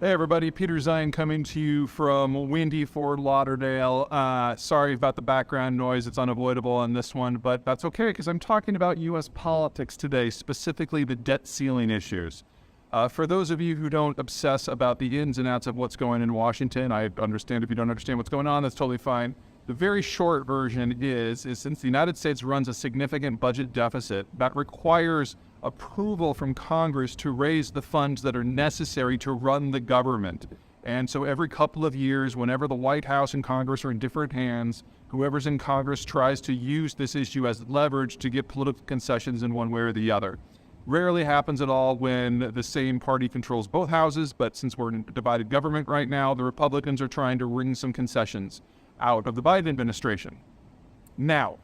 Hey everybody, Peter Zeihan coming to you from windy Fort Lauderdale. Sorry about the background noise, it's unavoidable on this one, but that's okay because I'm talking about U.S. politics today, specifically the debt ceiling issues. For those of you who don't obsess about the ins and outs of what's going on in Washington, I understand if you don't understand what's going on, that's totally fine. The very short version is since the United States runs a significant budget deficit, that requires approval from Congress to raise the funds that are necessary to run the government. And so every couple of years, whenever the White House and Congress are in different hands, whoever's in Congress tries to use this issue as leverage to get political concessions in one way or the other. Rarely happens at all when the same party controls both houses, but since we're in a divided government right now, the Republicans are trying to wring some concessions out of the Biden administration. Now,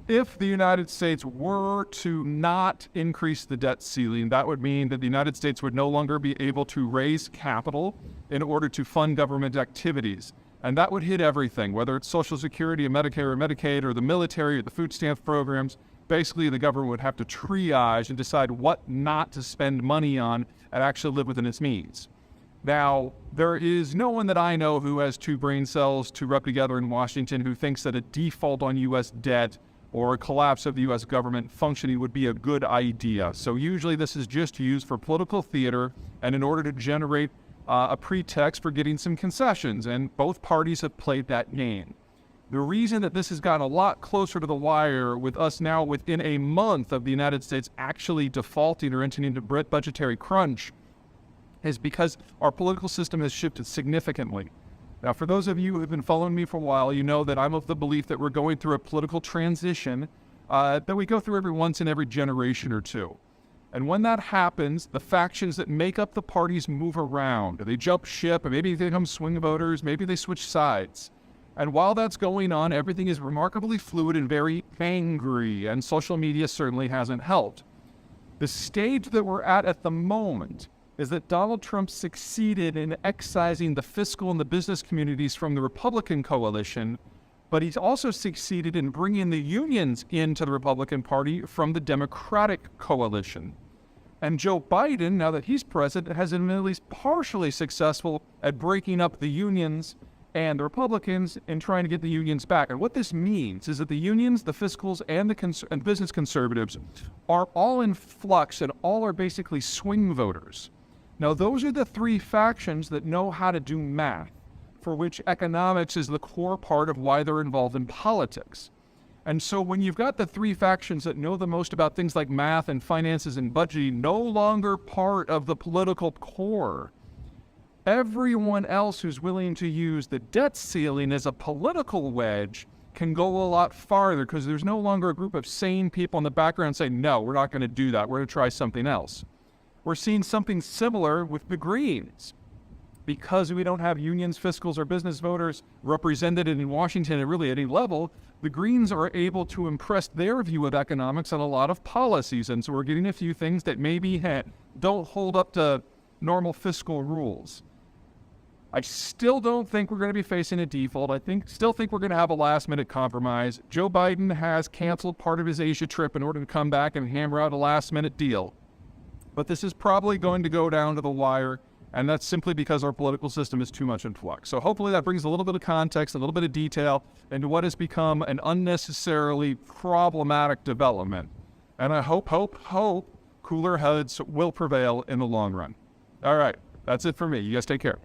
if the United States were to not increase the debt ceiling, that would mean that the United States would no longer be able to raise capital in order to fund government activities. And that would hit everything, whether it's Social Security or Medicare or Medicaid or the military or the food stamps programs. Basically, the government would have to triage and decide what not to spend money on and actually live within its means. Now, there is no one that I know who has two brain cells to rub together in Washington who thinks that a default on U.S. debt or a collapse of the U.S. government functioning would be a good idea. So usually this is just used for political theater and in order to generate a pretext for getting some concessions, and both parties have played that game. The reason that this has gotten a lot closer to the wire with us now within a month of the United States actually defaulting or entering into budgetary crunch is because our political system has shifted significantly. Now, for those of you who have been following me for a while, you know that I'm of the belief that we're going through a political transition that we go through once in every generation or two. And when that happens, the factions that make up the parties move around. They jump ship, and maybe they become swing voters, maybe they switch sides. And while that's going on, everything is remarkably fluid and very angry, and social media certainly hasn't helped. The stage that we're at the moment is that Donald Trump succeeded in excising the fiscal and the business communities from the Republican coalition, but he's also succeeded in bringing the unions into the Republican Party from the Democratic coalition. And Joe Biden, now that he's president, has been at least partially successful at breaking up the unions and the Republicans in trying to get the unions back. And what this means is that the unions, the fiscals, and the business conservatives are all in flux and all are basically swing voters. Now, those are the three factions that know how to do math, for which economics is the core part of why they're involved in politics. And so when you've got the three factions that know the most about things like math and finances and budgeting no longer part of the political core, everyone else who's willing to use the debt ceiling as a political wedge can go a lot farther because there's no longer a group of sane people in the background saying, no, we're not going to do that. We're going to try something else. We're seeing something similar with the Greens. Because we don't have unions, fiscals, or business voters represented in Washington at really any level, the Greens are able to impress their view of economics on a lot of policies. And so we're getting a few things that maybe don't hold up to normal fiscal rules. I still don't think we're going to be facing a default. Still think we're going to have a last-minute compromise. Joe Biden has canceled part of his Asia trip in order to come back and hammer out a last-minute deal. But this is probably going to go down to the wire, and that's simply because our political system is too much in flux. So hopefully that brings a little bit of context, a little bit of detail into what has become an unnecessarily problematic development. And I hope cooler heads will prevail in the long run. All right, that's it for me. You guys take care.